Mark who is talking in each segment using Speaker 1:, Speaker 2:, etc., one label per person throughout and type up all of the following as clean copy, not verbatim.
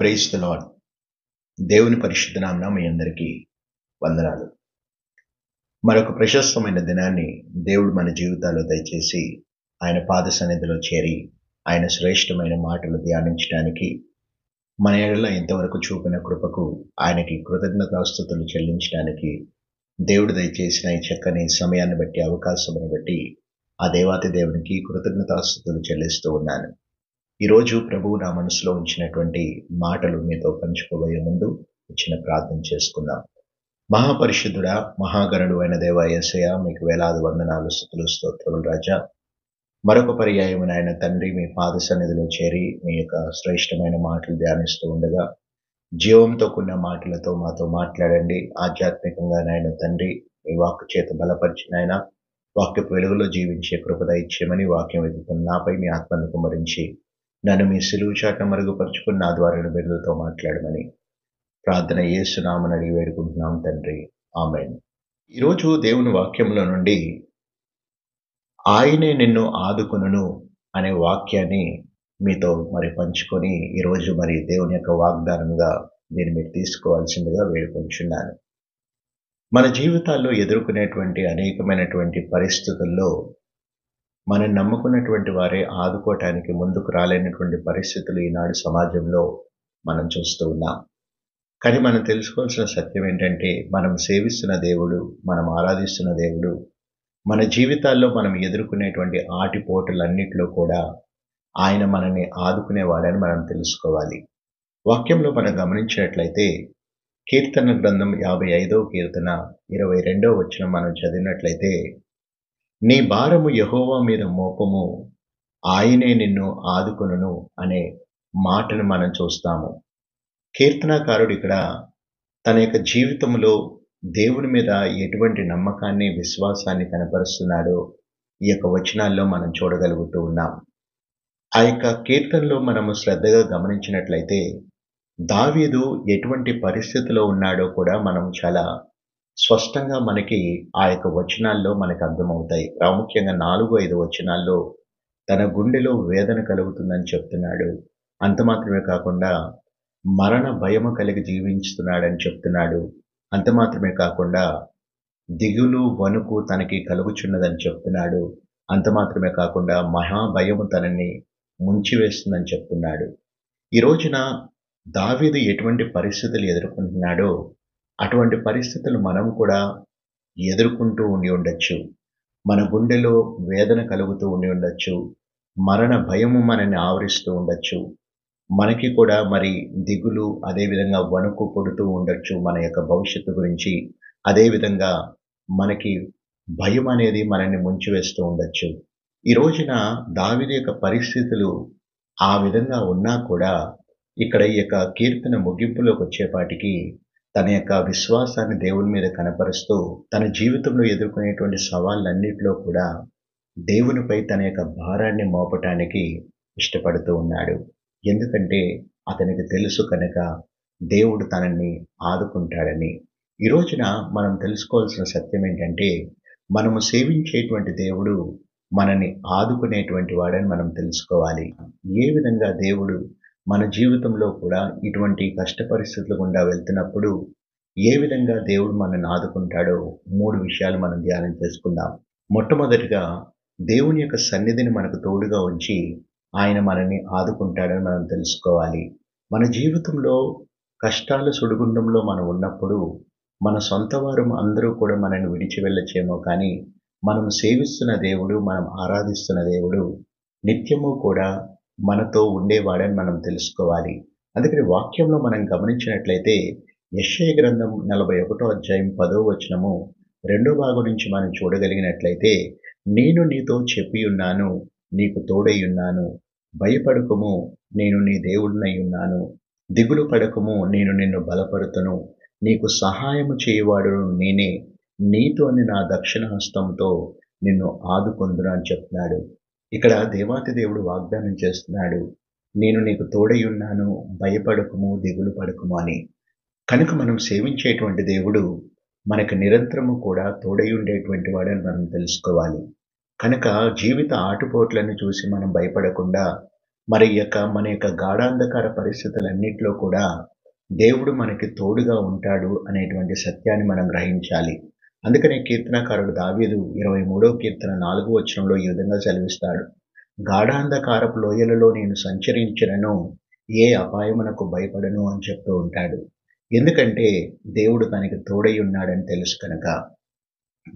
Speaker 1: Praise the lord. దేవుని పరిశుద్ధ నామమున మీ అందరికీ వందనాలు. మరొక ప్రశస్తమైన దినాన్ని దేవుడు మన జీవితాల్లో దయచేసి ఆయన పాద సన్నిధిలో చేరి ఆయన శ్రేష్టమైన మాటలు ధ్యానించడానికి మన ఎడల ఇంతవరకు చూపిన కృపకు ఆయనకి కృతజ్ఞతాస్తుతులు చెల్లించడానికి దేవుడు దయచేసిన ఈ చక్కని సమయాన్ని బట్టి అవకాశమును బట్టి ఆ దేవాతి దేవునికి కృతజ్ఞతాస్తుతులు చెల్లిస్తూ ఉన్నాను. ఈరోజు ప్రభువు నా మనసులో ఉంచినటువంటి మాటలు మీతో పంచుకోబోయే ముందు చిన్న ప్రార్థన చేసుకుందాం. మహాపరిశుద్ధుడా, మహాగణుడు అయిన దేవ యేసయ్య, మీకు వేలాది వందనాలు, స్తుతులు, స్తోత్రములు రాజా. మరొక పర్యాయం నాయన తండ్రి, మీ పాద సన్నిధిలో చేరి మీ యొక్క శ్రేష్టమైన మాటలు ధ్యానిస్తూ ఉండగా జీవంతో కూడిన మాటలతో మాతో మాట్లాడండి. ఆధ్యాత్మికంగా నాయన తండ్రి, మీ వాక్కు చేత బలపరిచిన ఆయన వాక్యపు వెలుగులో జీవించే కృపద ఇచ్చేయమని వాక్యం ఎదుగుతున్న నాపై మీ ఆత్మను కుమ్మరించి నన్ను మీ సిలువు చాటున మరుగుపరుచుకుని నా ద్వారా బిడ్డలతో మాట్లాడమని ప్రార్థన యేసునామమున అడిగి వేడుకుంటున్నాం తండ్రి, ఆమేన్. ఈరోజు దేవుని వాక్యంలో నుండి ఆయనే నిన్ను ఆదుకొనును అనే వాక్యాన్ని మీతో పంచుకొని ఈరోజు దేవుని యొక్క వాగ్దానంగా దీన్ని మీరు తీసుకోవాల్సిందిగా వేడుకొంచున్నాను. మన జీవితాల్లో ఎదుర్కొనేటువంటి అనేకమైనటువంటి పరిస్థితుల్లో మనం నమ్ముకున్నటువంటి వారే ఆదుకోవటానికి ముందుకు రాలేనటువంటి పరిస్థితులు ఈనాడు సమాజంలో మనం చూస్తూ ఉన్నాం. కానీ మనం తెలుసుకోవాల్సిన సత్యం ఏంటంటే, మనం సేవిస్తున్న దేవుడు, మనం ఆరాధిస్తున్న దేవుడు మన జీవితాల్లో మనం ఎదుర్కొనేటువంటి ఆటిపోటులన్నిటిలో కూడా ఆయన మనల్ని ఆదుకునేవాడని మనం తెలుసుకోవాలి. వాక్యంలో మనం గమనించినట్లయితే కీర్తన గ్రంథం 55వ కీర్తన 22వ వచనం మనం చదివినట్లయితే, నీ భారము యెహోవా మీద మోపము, ఆయనే నిన్ను ఆదుకొనును అనే మాటను మనం చూస్తాము. కీర్తనాకారుడు ఇక్కడ తన యొక్క జీవితంలో దేవుని మీద ఎటువంటి నమ్మకాన్ని, విశ్వాసాన్ని కనపరుస్తున్నాడో ఈ యొక్క వచనాల్లో మనం చూడగలుగుతూ ఉన్నాం. ఆ యొక్క కీర్తనలో మనము శ్రద్ధగా గమనించినట్లయితే దావీదు ఎటువంటి పరిస్థితిలో ఉన్నాడో కూడా మనం చాలా స్పష్టంగా మనకి ఆ యొక్క వచనాల్లో మనకు అర్థమవుతాయి. ప్రాముఖ్యంగా 4-5 వచనాల్లో తన గుండెలో వేదన కలుగుతుందని చెప్తున్నాడు. అంత మాత్రమే కాకుండా మరణ భయము కలిగి జీవించుతున్నాడని చెప్తున్నాడు. అంత మాత్రమే కాకుండా దిగులు, వణుకు తనకి కలుగుచున్నదని చెప్తున్నాడు. అంత మాత్రమే కాకుండా మహాభయము తనని ముంచివేస్తుందని చెప్తున్నాడు. ఈ రోజున దావీదు ఎటువంటి పరిస్థితులు ఎదుర్కొంటున్నాడో అటువంటి పరిస్థితులు మనం కూడా ఎదుర్కొంటూ ఉండి ఉండొచ్చు. మన గుండెలో వేదన కలుగుతూ ఉండి ఉండొచ్చు. మరణ భయము మనల్ని ఆవరిస్తూ ఉండొచ్చు. మనకి కూడా దిగులు, అదేవిధంగా వణుకు పుడుతూ ఉండొచ్చు మన యొక్క భవిష్యత్తు గురించి. అదేవిధంగా మనకి భయం అనేది మనల్ని ముంచివేస్తూ ఉండొచ్చు. ఈ రోజున దావీదు యొక్క పరిస్థితులు ఆ విధంగా ఉన్నా కూడా ఇక్కడ ఈ యొక్క కీర్తన ముగింపులోకి వచ్చేపాటికి తన యొక్క విశ్వాసాన్ని దేవుని మీద కనపరుస్తూ తన జీవితంలో ఎదుర్కొనేటువంటి సవాళ్ళన్నిటిలో కూడా దేవునిపై తన యొక్క భారాన్ని మోపటానికి ఇష్టపడుతూ ఉన్నాడు. ఎందుకంటే అతనికి తెలుసు కనుక దేవుడు తనని ఆదుకుంటాడని. ఈ రోజున మనం తెలుసుకోవాల్సిన సత్యం ఏంటంటే, మనము సేవించేటువంటి దేవుడు మనని ఆదుకునేటువంటి వాడని మనం తెలుసుకోవాలి. ఏ విధంగా దేవుడు మన జీవితంలో కూడా ఇటువంటి కష్ట పరిస్థితుల గుండా వెళ్తున్నప్పుడు ఏ విధంగా దేవుడు మనల్ని ఆదుకుంటాడో 3 విషయాలు మనం ధ్యానం చేసుకుందాం. మొట్టమొదటిగా దేవుని యొక్క సన్నిధిని మనకు తోడుగా ఉంచి ఆయన మనల్ని ఆదుకుంటాడని మనం తెలుసుకోవాలి. మన జీవితంలో కష్టాల సుడిగుండంలో మనం ఉన్నప్పుడు మన సొంత వారు అందరూ కూడా మనల్ని విడిచి వెళ్ళచ్చేమో, కానీ మనం సేవిస్తున్న దేవుడు, మనం ఆరాధిస్తున్న దేవుడు నిత్యము కూడా మనతో ఉండేవాడని మనం తెలుసుకోవాలి. అందుకని వాక్యంలో మనం గమనించినట్లయితే యెషయా గ్రంథం 41వ అధ్యాయం 10వ వచనము 2వ భాగం నుంచి మనం చూడగలిగినట్లయితే, నేను నీతో చెప్పి ఉన్నాను, నీకు తోడై ఉన్నాను, భయపడకుము, నేను నీ దేవుడినై ఉన్నాను, దిగులు పడకుము, నేను నిన్ను బలపరుతును, నీకు సహాయము చేయువాడును నేనే, నీతోని నా దక్షిణ హస్తంతో నిన్ను ఆదుకొందును అని చెప్తున్నాడు. ఇక్కడ దేవాతి దేవుడు వాగ్దానం చేస్తున్నాడు, నేను నీకు తోడై ఉన్నాను, భయపడకుము, దిగులు పడకుము అని. కనుక మనం సేవించేటువంటి దేవుడు మనకు నిరంతరము కూడా తోడై ఉండేటువంటి వాడని మనం తెలుసుకోవాలి. కనుక జీవిత ఆటుపోట్లను చూసి మనం భయపడకుండా మన యొక్క గాఢాంధకార పరిస్థితులన్నిటిలో కూడా దేవుడు మనకి తోడుగా ఉంటాడు అనేటువంటి సత్యాన్ని మనం గ్రహించాలి. అందుకనే కీర్తనకారుడు దావీదు 23వ కీర్తన 4వ వచనంలో ఈ విధంగా సెలవిస్తాడు. గాఢాంధకారపు లోయలలో నేను సంచరించినను ఏ అపాయమునకు భయపడను అని చెప్తూ ఉంటాడు. ఎందుకంటే దేవుడు తనకి తోడై ఉన్నాడని తెలుసు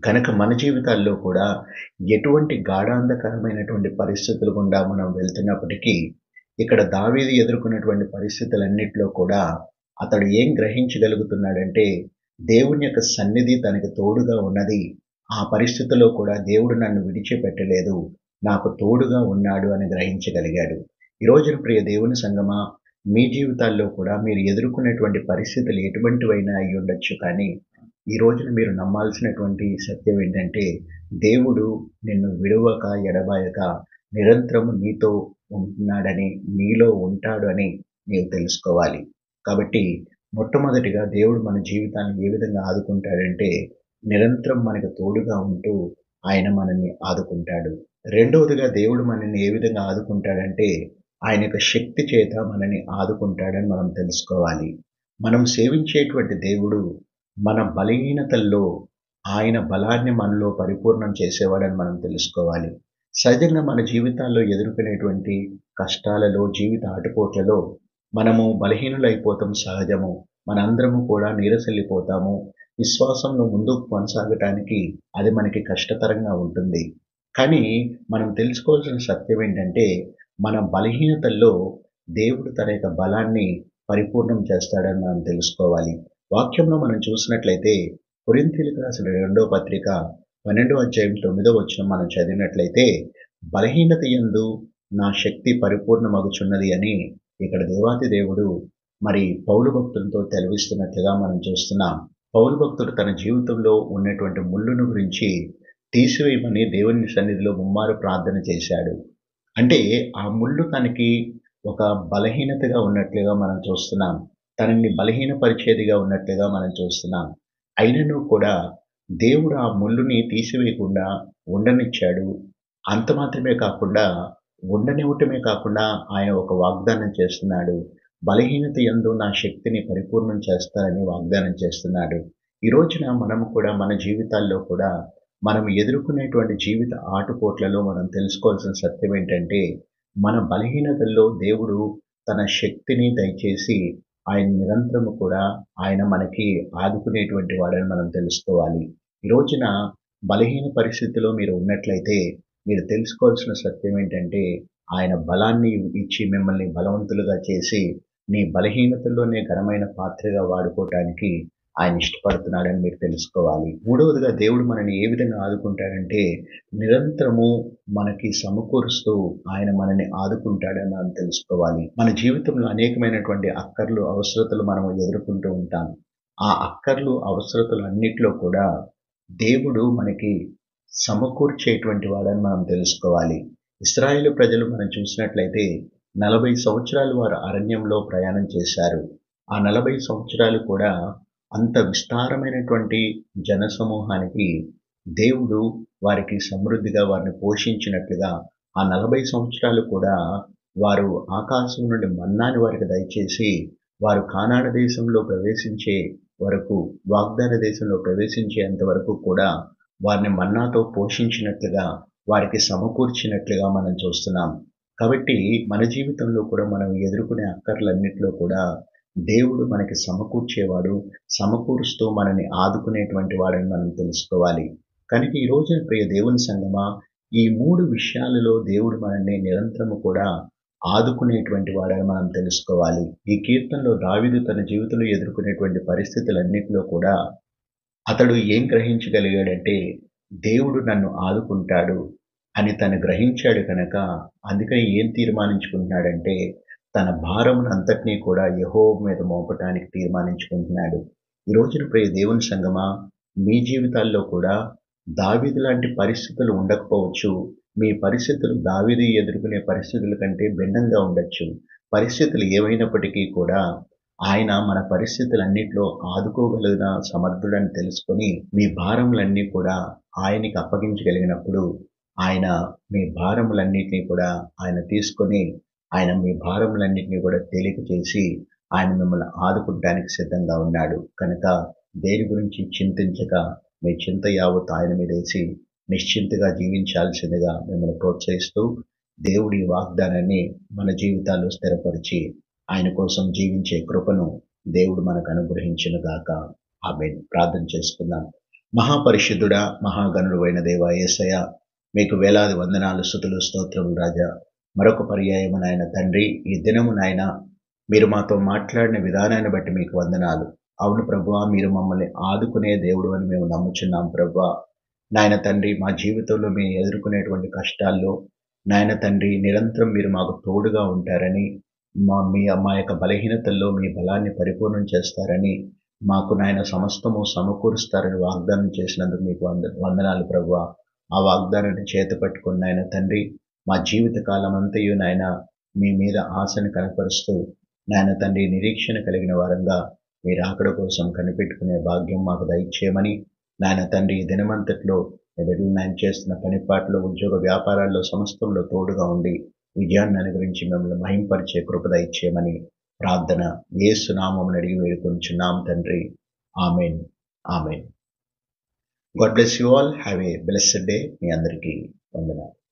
Speaker 1: కనుక మన జీవితాల్లో కూడా ఎటువంటి గాఢాంధకరమైనటువంటి పరిస్థితులు గుండా మనం వెళ్తున్నప్పటికీ ఇక్కడ దావీదు ఎదుర్కొన్నటువంటి పరిస్థితులన్నిటిలో కూడా అతడు ఏం గ్రహించగలుగుతున్నాడంటే దేవుని యొక్క సన్నిధి తనకు తోడుగా ఉన్నది. ఆ పరిస్థితిలో కూడా దేవుడు నన్ను విడిచిపెట్టలేదు, నాకు తోడుగా ఉన్నాడు అని గ్రహించగలిగాడు. ఈ రోజున ప్రియ దేవుని సంగమా, మీ జీవితాల్లో కూడా మీరు ఎదుర్కొనేటువంటి పరిస్థితులు ఎటువంటివైనా అయి ఉండొచ్చు, కానీ ఈ రోజున మీరు నమ్మాల్సినటువంటి సత్యం ఏంటంటే దేవుడు నిన్ను విడువక ఎడబాయక నిరంతరము నీతో ఉంటున్నాడని, నీలో ఉంటాడు అని నీవు తెలుసుకోవాలి. కాబట్టి మొట్టమొదటిగా దేవుడు మన జీవితాన్ని ఏ విధంగా ఆదుకుంటాడంటే నిరంతరం మనకు తోడుగా ఉంటూ ఆయన మనల్ని ఆదుకుంటాడు. రెండవదిగా దేవుడు మనల్ని ఏ విధంగా ఆదుకుంటాడంటే ఆయన యొక్క శక్తి చేత మనల్ని ఆదుకుంటాడని మనం తెలుసుకోవాలి. మనం సేవించేటువంటి దేవుడు మన బలహీనతల్లో ఆయన బలాన్ని మనలో పరిపూర్ణం చేసేవాడని మనం తెలుసుకోవాలి. సహజంగా మన జీవితాల్లో ఎదుర్కొనేటువంటి కష్టాలలో, జీవిత ఆటుపోట్లలో మనము బలహీనులైపోతాం సహజము. మనందరము కూడా నీరసెళ్ళిపోతాము. విశ్వాసంలో ముందుకు కొనసాగటానికి అది మనకి కష్టతరంగా ఉంటుంది. కానీ మనం తెలుసుకోవాల్సిన సత్యం ఏంటంటే మన బలహీనతల్లో దేవుడు తన యొక్క బలాన్ని పరిపూర్ణం చేస్తాడని మనం తెలుసుకోవాలి. వాక్యంలో మనం చూసినట్లయితే కొరింథీయులకు రాసిన 2వ పత్రిక 12వ అధ్యాయం 9వ వచనం మనం చదివినట్లయితే బలహీనత యందు నా శక్తి పరిపూర్ణమగుచున్నది అని ఇక్కడ దేవాతి దేవుడు మరి పౌలు భక్తులతో తెలివిస్తున్నట్లుగా మనం చూస్తున్నాం. పౌలు భక్తుడు తన జీవితంలో ఉన్నటువంటి ముళ్ళును గురించి తీసివేయమని దేవుని సన్నిధిలో ముమ్మారు ప్రార్థన చేశాడు. అంటే ఆ ముళ్ళు తనకి ఒక బలహీనతగా ఉన్నట్లుగా మనం చూస్తున్నాం. తనని బలహీనపరిచేదిగా ఉన్నట్లుగా మనం చూస్తున్నాం. అయినను కూడా దేవుడు ఆ ముళ్ళుని తీసివేయకుండా ఉండనిచ్చాడు. అంత మాత్రమే కాకుండా ఉండనివ్వటమే కాకుండా ఆయన ఒక వాగ్దానం చేస్తున్నాడు. బలహీనత యందు నా శక్తిని పరిపూర్ణం చేస్తానని వాగ్దానం చేస్తున్నాడు. ఈ రోజున మనము కూడా మన జీవితాల్లో కూడా మనం ఎదుర్కొనేటువంటి జీవిత ఆటుపోట్లలో మనం తెలుసుకోవాల్సిన సత్యం ఏంటంటే మన బలహీనతల్లో దేవుడు తన శక్తిని దయచేసి ఆయన నిరంతరము కూడా ఆయన మనకి ఆదుకునేటువంటి వాడని మనం తెలుసుకోవాలి. ఈ రోజున బలహీన పరిస్థితిలో మీరు ఉన్నట్లయితే మీరు తెలుసుకోవాల్సిన సత్యం ఏంటంటే ఆయన బలాన్ని ఇచ్చి మిమ్మల్ని బలవంతులుగా చేసి మీ బలహీనతల్లోనే ఘనమైన పాత్రగా వాడుకోవటానికి ఆయన ఇష్టపడుతున్నాడని మీరు తెలుసుకోవాలి. మూడవదిగా దేవుడు మనల్ని ఏ విధంగా ఆదుకుంటాడంటే నిరంతరము మనకి సమకూరుస్తూ ఆయన మనల్ని ఆదుకుంటాడని మనం తెలుసుకోవాలి. మన జీవితంలో అనేకమైనటువంటి అక్కర్లు, అవసరతలు మనం ఎదుర్కొంటూ ఉంటాం. ఆ అక్కర్లు, అవసరతలు అన్నిట్లో కూడా దేవుడు మనకి సమకూర్చేటువంటి వాడని మనం తెలుసుకోవాలి. ఇశ్రాయేలు ప్రజలు మనం చూసినట్లయితే 40 సంవత్సరాలు వారు అరణ్యంలో ప్రయాణం చేశారు. ఆ 40 సంవత్సరాలు కూడా అంత విస్తారమైనటువంటి జనసమూహానికి దేవుడు వారికి సమృద్ధిగా వారిని పోషించినట్లుగా ఆ 40 సంవత్సరాలు కూడా వారు ఆకాశం నుండి మన్నాని వారికి దయచేసి వారు కానాను దేశంలో ప్రవేశించే వరకు, వాగ్దాన దేశంలో ప్రవేశించేంత వరకు కూడా వారిని మన్నాతో పోషించినట్లుగా, వారికి సమకూర్చినట్లుగా మనం చూస్తున్నాం. కాబట్టి మన జీవితంలో కూడా మనం ఎదుర్కొనే అక్కర్లన్నిటిలో కూడా దేవుడు మనకి సమకూర్చేవాడు, సమకూరుస్తూ మనల్ని ఆదుకునేటువంటి వాడని మనం తెలుసుకోవాలి. కనుక ఈ రోజున ప్రియ దేవుని సంగమా, ఈ 3 విషయాలలో దేవుడు మనల్ని నిరంతరము కూడా ఆదుకునేటువంటి వాడని మనం తెలుసుకోవాలి. ఈ కీర్తనలో దావీదు తన జీవితంలో ఎదుర్కొనేటువంటి పరిస్థితులన్నిటిలో కూడా అతడు ఏం గ్రహించగలిగాడంటే దేవుడు నన్ను ఆదుకుంటాడు అని తను గ్రహించాడు కనుక అందుకని ఏం తీర్మానించుకుంటున్నాడంటే తన భారమును అంతటినీ కూడా యెహోవా మీద మోపటానికి తీర్మానించుకుంటున్నాడు. ఈ రోజున ప్రియ దేవుని సంగమా, మీ జీవితాల్లో కూడా దావీదు లాంటి పరిస్థితులు ఉండకపోవచ్చు. మీ పరిస్థితులు దావీదు ఎదుర్కొనే పరిస్థితుల కంటే భిన్నంగా ఉండొచ్చు. పరిస్థితులు ఏమైనప్పటికీ కూడా ఆయన మన పరిస్థితులన్నిటిలో ఆదుకోగలిగిన సమర్థుడని తెలుసుకొని మీ భారములన్నీ కూడా ఆయనకి అప్పగించగలిగినప్పుడు ఆయన మీ భారములన్నిటినీ కూడా ఆయన తీసుకొని ఆయన మీ భారములన్నింటినీ కూడా తేలిక చేసి ఆయన మిమ్మల్ని ఆదుకుంటానికి సిద్ధంగా ఉన్నాడు. కనుక దేని గురించి చింతించక మీ చింత యావత్తు ఆయన మీద వేసి నిశ్చింతగా జీవించాల్సిందిగా మిమ్మల్ని ప్రోత్సహిస్తూ దేవుడి వాగ్దానాన్ని మన జీవితాల్లో స్థిరపరిచి ఆయన కోసం జీవించే కృపను దేవుడు మనకు అనుగ్రహించును గాక. ఆమేన్. ప్రార్థన చేసుకుందాం. మహాపరిశుద్ధుడా, మహాగణుడు అయిన దేవా యేసయ్య, మీకు వేలాది వందనాలు, స్తుతులు, స్తోత్రములు రాజా. మరొక పర్యాయము నాయన తండ్రి, ఈ దినము నాయన మీరు మాతో మాట్లాడిన విధానాన్ని బట్టి మీకు వందనాలు. అవును ప్రభువా, మీరు మమ్మల్ని ఆదుకునే దేవుడు అని మేము నమ్ముచున్నాం ప్రభువా. నాయన తండ్రి, మా జీవితంలో మేము ఎదుర్కొనేటువంటి కష్టాల్లో నాయన తండ్రి నిరంతరం మీరు మాకు తోడుగా ఉంటారని, మా యొక్క బలహీనతల్లో మీ బలాన్ని పరిపూర్ణం చేస్తారని, మాకు నాయన సమస్తము సమకూరుస్తారని వాగ్దానం చేసినందుకు మీకు వందనాలు ప్రభువా. ఆ వాగ్దానాన్ని చేతపట్టుకుని నాయన తండ్రి, మా జీవిత కాలం అంతయు నాయన మీ మీద ఆశను కనపరుస్తూ నాయన తండ్రి నిరీక్షణ కలిగిన వారంగా మీరు రాకడ కోసం కనిపెట్టుకునే భాగ్యం మాకు దయచేయమని, నాయన తండ్రి ఈ దినమంతట్లో బిడ్డలు నాయన చేస్తున్న పనిపాట్లో, ఉద్యోగ వ్యాపారాల్లో సమస్తంలో తోడుగా ఉండి విజయాన్ని అనుగ్రహించి మిమ్మల్ని మహింపరిచే కృప దయచేయమని ప్రార్థన యేసు నామమున అడిగి వేడుకొంచున్నాం తండ్రి. Amen. Amen. God bless you all. Have a blessed day. మీ అందరికీ వందనాలు.